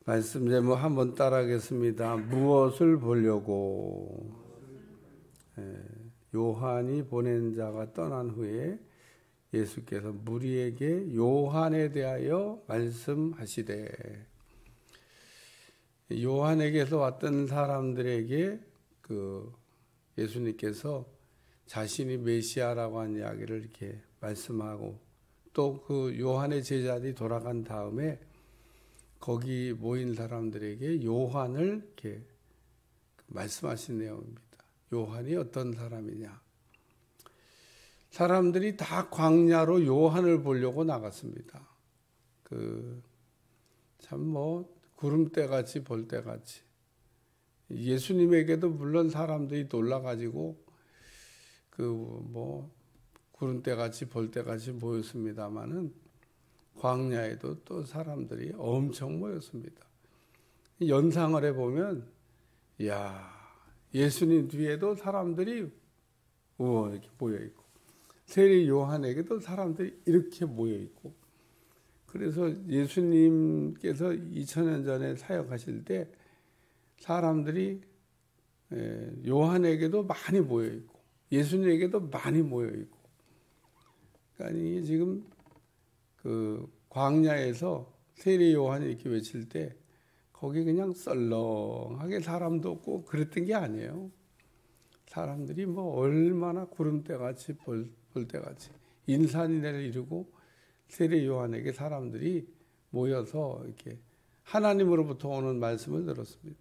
말씀 제목 한번 따라하겠습니다. 무엇을 보려고? 요한이 보낸 자가 떠난 후에 예수께서 무리에게 요한에 대하여 말씀하시되, 요한에게서 왔던 사람들에게 예수님께서 자신이 메시아라고 하는 이야기를 이렇게 말씀하고, 또 그 요한의 제자들이 돌아간 다음에 거기 모인 사람들에게 요한을 이렇게 말씀하신 내용입니다. 요한이 어떤 사람이냐? 사람들이 다 광야로 요한을 보려고 나갔습니다. 구름대같이 볼때같이. 예수님에게도 물론 사람들이 놀라가지고 구름대같이 볼때같이 모였습니다만은 광야에도 또 사람들이 엄청 모였습니다. 연상을 해보면, 예수님 뒤에도 사람들이 이렇게 모여있고, 세례 요한에게도 사람들이 이렇게 모여있고, 그래서 예수님께서 2000년 전에 사역하실 때 사람들이 요한에게도 많이 모여있고, 예수님에게도 많이 모여있고, 그러니까 이게 지금 광야에서 세례 요한이 이렇게 외칠 때 거기 그냥 썰렁하게 사람도 없고 그랬던 게 아니에요. 사람들이 얼마나 구름대같이 볼때같이 인산인해를 이루고 세례 요한에게 사람들이 모여서 이렇게 하나님으로부터 오는 말씀을 들었습니다.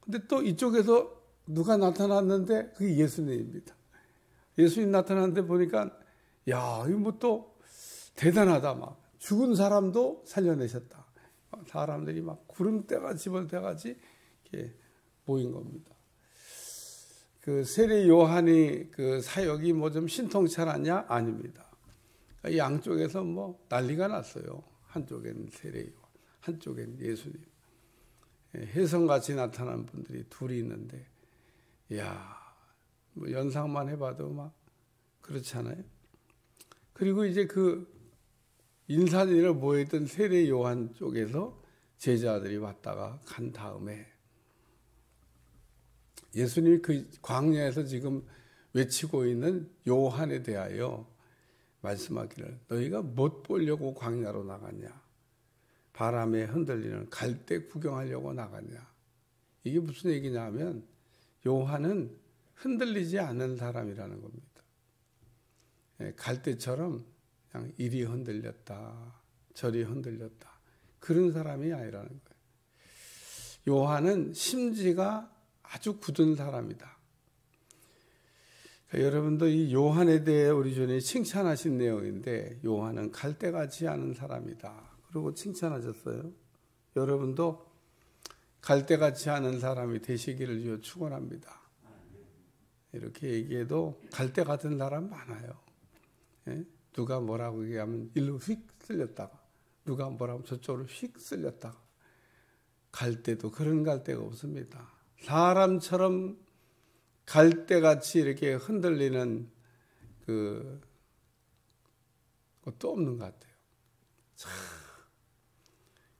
근데 또 이쪽에서 누가 나타났는데 그게 예수님입니다. 예수님 나타났는데 보니까 이거 또 대단하다. 죽은 사람도 살려내셨다. 사람들이 구름대같이 볼때같이 이렇게 모인 겁니다. 세례 요한이 사역이 좀 신통치않았냐? 아닙니다. 양쪽에서 난리가 났어요. 한쪽엔 세례 요한, 한쪽엔 예수님. 혜성같이 나타난 분들이 둘이 있는데, 연상만 해봐도 그렇잖아요. 그리고 이제 인산인해로 모여있던 세례 요한 쪽에서 제자들이 왔다가 간 다음에 예수님이 광야에서 지금 외치고 있는 요한에 대하여 말씀하기를, 너희가 못 보려고 광야로 나갔냐? 바람에 흔들리는 갈대 구경하려고 나갔냐? 이게 무슨 얘기냐 하면, 요한은 흔들리지 않는 사람이라는 겁니다. 갈대처럼 그냥 이리 흔들렸다, 저리 흔들렸다, 그런 사람이 아니라는 거예요. 요한은 심지가 아주 굳은 사람이다. 그러니까 여러분도 이 요한에 대해 우리 주님이 칭찬하신 내용인데, 요한은 갈대같이 않은 사람이다. 그리고 칭찬하셨어요. 여러분도 갈대같이 않은 사람이 되시기를 축원합니다. 이렇게 얘기해도 갈대 같은 사람 많아요. 누가 뭐라고 얘기하면 일로 휙 쓸렸다가, 누가 뭐라고 하면 저쪽으로 휙 쓸렸다가. 갈대도 그런 갈대가 없습니다. 사람처럼 갈대같이 이렇게 흔들리는 것도 없는 것 같아요.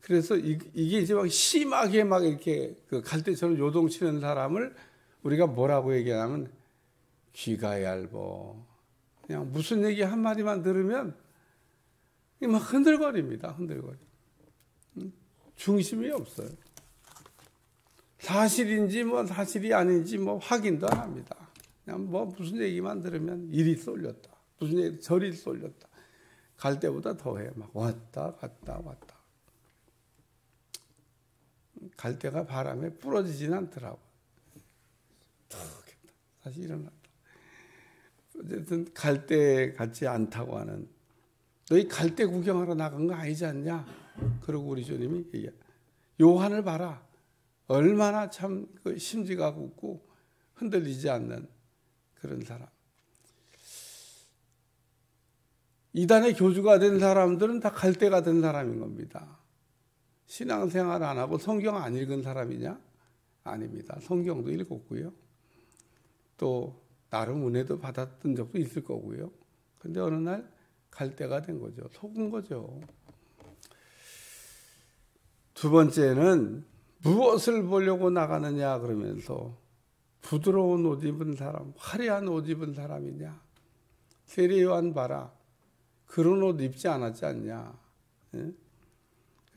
그래서 이게 이제 심하게 이렇게 갈대처럼 요동치는 사람을 우리가 뭐라고 얘기하냐면, 귀가 얇어. 그냥 무슨 얘기 한마디만 들으면 막 흔들거립니다. 흔들거려. 중심이 없어요. 사실인지 사실이 아닌지 확인도 안 합니다. 그냥 무슨 얘기만 들으면 이리 쏠렸다, 무슨 얘기 저리 쏠렸다. 갈 때보다 더해. 왔다 갔다 왔다. 갈 때가 바람에 부러지진 않더라고. 다시 일어났다. 어쨌든 갈대 같지 않다고 하는, 너희 갈대 구경하러 나간 거 아니지 않냐? 그러고 우리 주님이 얘기해. 요한을 봐라. 얼마나 참 심지가 굳고 흔들리지 않는 그런 사람. 이단의 교주가 된 사람들은 다 갈대가 된 사람인 겁니다. 신앙생활 안 하고 성경 안 읽은 사람이냐? 아닙니다. 성경도 읽었고요. 또 나름 은혜도 받았던 적도 있을 거고요. 근데 어느 날 갈대가 된 거죠. 속은 거죠. 두 번째는 무엇을 보려고 나가느냐 그러면서 부드러운 옷 입은 사람, 화려한 옷 입은 사람이냐. 세례 요한 봐라. 그런 옷 입지 않았지 않냐.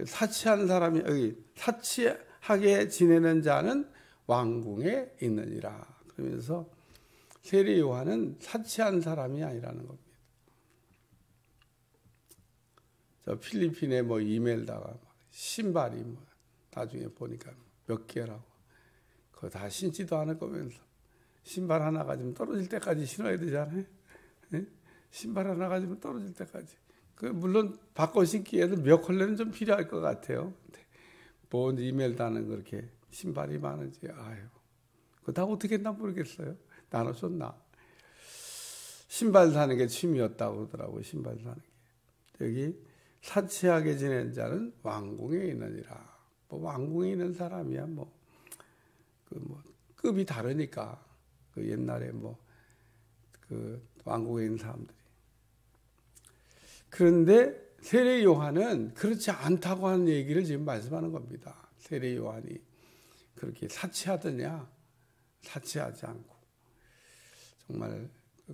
사치한 사람이 여기 사치하게 지내는 자는 왕궁에 있느니라. 그러면서 세례 요한은 사치한 사람이 아니라는 겁니다. 저 필리핀에 뭐 이멜다가 신발이 뭐 나중에 보니까 몇 개라고. 그거 다 신지도 않을 거면서 신발 하나 가지면 떨어질 때까지 신어야 되잖아요. 네? 신발 하나 가지면 떨어질 때까지. 그 물론 바꿔 신기에도 몇 컬레는 좀 필요할 것 같아요. 뭔 이멜다는 그렇게 신발이 많은지 아유. 그거 다 어떻게 했나 모르겠어요. 나눠줬나. 신발 사는 게 취미였다고 그러더라고요. 신발 사는 게. 여기 사치하게 지낸 자는 왕궁에 있느니라. 뭐 왕궁에 있는 사람이야 뭐 급이 다르니까 그 옛날에 그 왕궁에 있는 사람들이. 그런데 세례 요한은 그렇지 않다고 하는 얘기를 지금 말씀하는 겁니다. 세례 요한이 그렇게 사치하더냐? 사치하지 않고 정말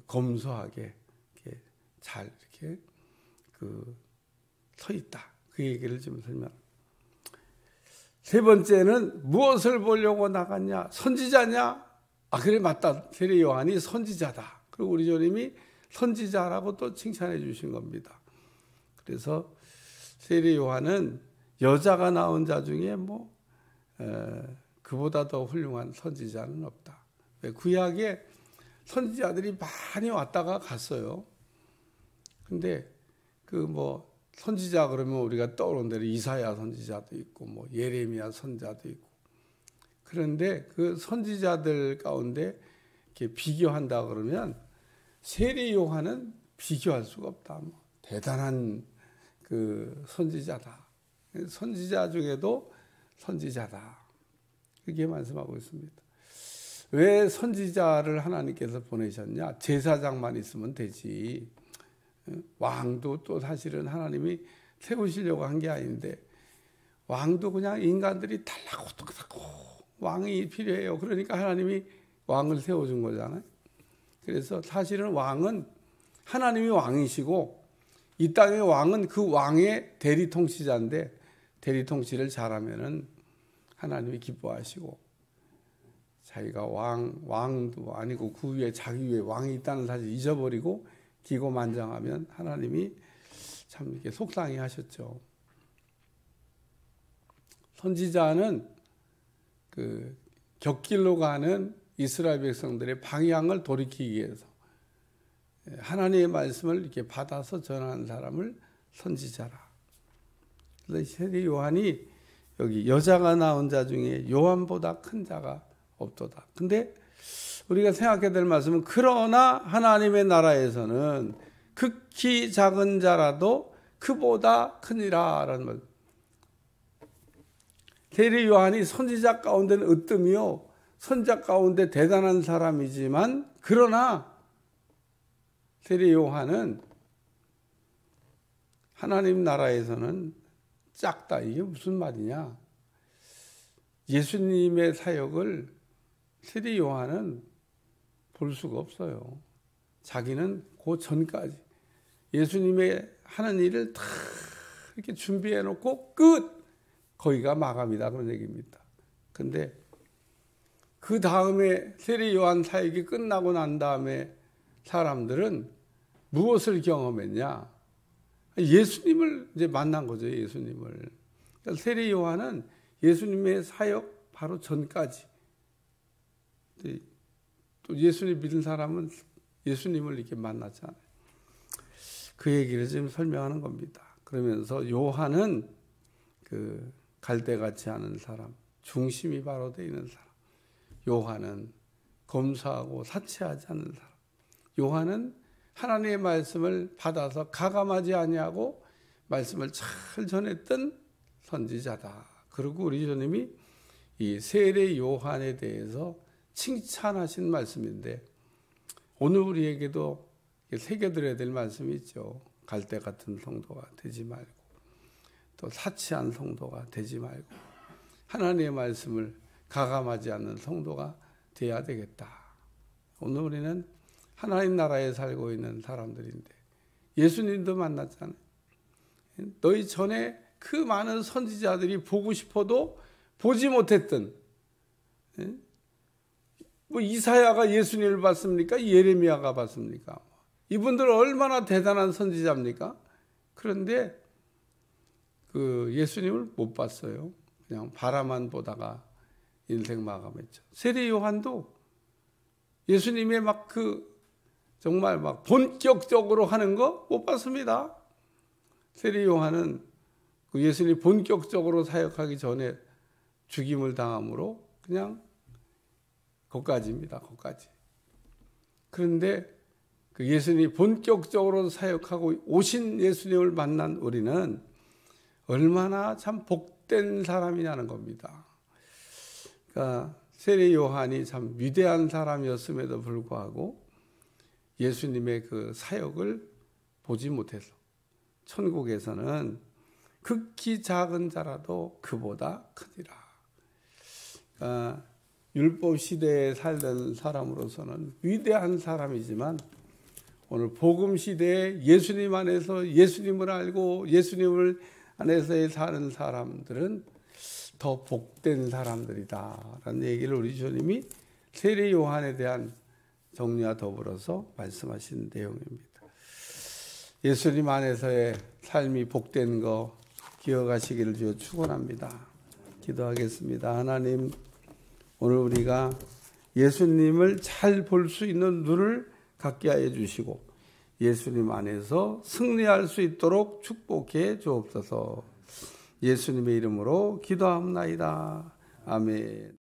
검소하게 이렇게 잘 이렇게 서 있다. 그 얘기를 지금 설명합니다. 세 번째는 무엇을 보려고 나갔냐? 선지자냐? 아 그래 맞다. 세례 요한이 선지자다. 그리고 우리 주님이 선지자라고 또 칭찬해 주신 겁니다. 그래서 세례 요한은 여자가 낳은 자 중에 그보다 더 훌륭한 선지자는 없다. 구약에 선지자들이 많이 왔다가 갔어요. 근데 선지자 그러면 우리가 떠오르는 대로 이사야 선지자도 있고 예레미야 선지자도 있고. 그런데 그 선지자들 가운데 이렇게 비교한다 그러면 세례 요한은 비교할 수가 없다. 대단한 그 선지자다. 선지자 중에도 선지자다. 그렇게 말씀하고 있습니다. 왜 선지자를 하나님께서 보내셨냐? 제사장만 있으면 되지. 왕도 또 사실은 하나님이 세우시려고 한 게 아닌데 왕도 그냥 인간들이 달라고 왕이 필요해요. 그러니까 하나님이 왕을 세워준 거잖아요. 그래서 사실은 왕은 하나님이 왕이시고 이 땅의 왕은 그 왕의 대리통치자인데 대리통치를 잘하면은 하나님이 기뻐하시고 자기가 왕도 아니고 그 위에 자기 위에 왕이 있다는 사실 잊어버리고 기고만장하면 하나님이 참 이렇게 속상해 하셨죠. 선지자는 그 곁길로 가는 이스라엘 백성들의 방향을 돌이키기 위해서 하나님의 말씀을 이렇게 받아서 전하는 사람을 선지자라. 그래서 세례 요한이 여기 여자가 낳은 자 중에 요한보다 큰 자가 없도다. 근데 우리가 생각해야 될 말씀은 그러나 하나님의 나라에서는 극히 작은 자라도 그보다 크니라 라는 말. 세례 요한이 선지자 가운데는 으뜸이요 선지자 가운데 대단한 사람이지만 그러나 세례 요한은 하나님 나라에서는 작다. 이게 무슨 말이냐? 예수님의 사역을 세례 요한은 볼 수가 없어요. 자기는 그 전까지 예수님의 하는 일을 다 이렇게 준비해 놓고 끝! 거기가 마감이다. 그런 얘기입니다. 근데 그 다음에 세례 요한 사역이 끝나고 난 다음에 사람들은 무엇을 경험했냐? 예수님을 이제 만난 거죠. 예수님을. 그러니까 세례 요한은 예수님의 사역 바로 전까지 또 예수님 믿은 사람은 예수님을 이렇게 만났잖아요. 그 얘기를 지금 설명하는 겁니다. 그러면서 요한은 그 갈대같이 하는 사람, 중심이 바로 되어 있는 사람. 요한은 검소하고 사치하지 않는 사람. 요한은 하나님의 말씀을 받아서 가감하지 아니하고 말씀을 잘 전했던 선지자다. 그리고 우리 주님이 이 세례 요한에 대해서 칭찬하신 말씀인데 오늘 우리에게도 새겨드려야 될 말씀이 있죠. 갈대 같은 성도가 되지 말고 또 사치한 성도가 되지 말고 하나님의 말씀을 가감하지 않는 성도가 돼야 되겠다. 오늘 우리는 하나님 나라에 살고 있는 사람들인데 예수님도 만났잖아요. 너희 전에 그 많은 선지자들이 보고 싶어도 보지 못했던, 뭐 이사야가 예수님을 봤습니까? 예레미야가 봤습니까? 이분들 얼마나 대단한 선지자입니까? 그런데 그 예수님을 못 봤어요. 그냥 바라만 보다가 인생 마감했죠. 세례 요한도 예수님의 정말 본격적으로 하는 거 못 봤습니다. 세례 요한은 그 예수님이 본격적으로 사역하기 전에 죽임을 당함으로 그냥 거기까지입니다. 거기까지. 그런데 그 예수님이 본격적으로 사역하고 오신 예수님을 만난 우리는 얼마나 참 복된 사람이냐는 겁니다. 그러니까 세례 요한이 참 위대한 사람이었음에도 불구하고 예수님의 그 사역을 보지 못해서 천국에서는 극히 작은 자라도 그보다 크니라. 그러니까 율법 시대에 살던 사람으로서는 위대한 사람이지만 오늘 복음 시대에 예수님 안에서 예수님을 알고 예수님을 안에서 사는 사람들은 더 복된 사람들이다라는 얘기를 우리 주님이 세례 요한에 대한 정리와 더불어서 말씀하신 내용입니다. 예수님 안에서의 삶이 복된 거 기억하시기를 주여 축원합니다. 기도하겠습니다. 하나님, 오늘 우리가 예수님을 잘 볼 수 있는 눈을 갖게 하여 주시고 예수님 안에서 승리할 수 있도록 축복해 주옵소서. 예수님의 이름으로 기도합나이다. 아멘.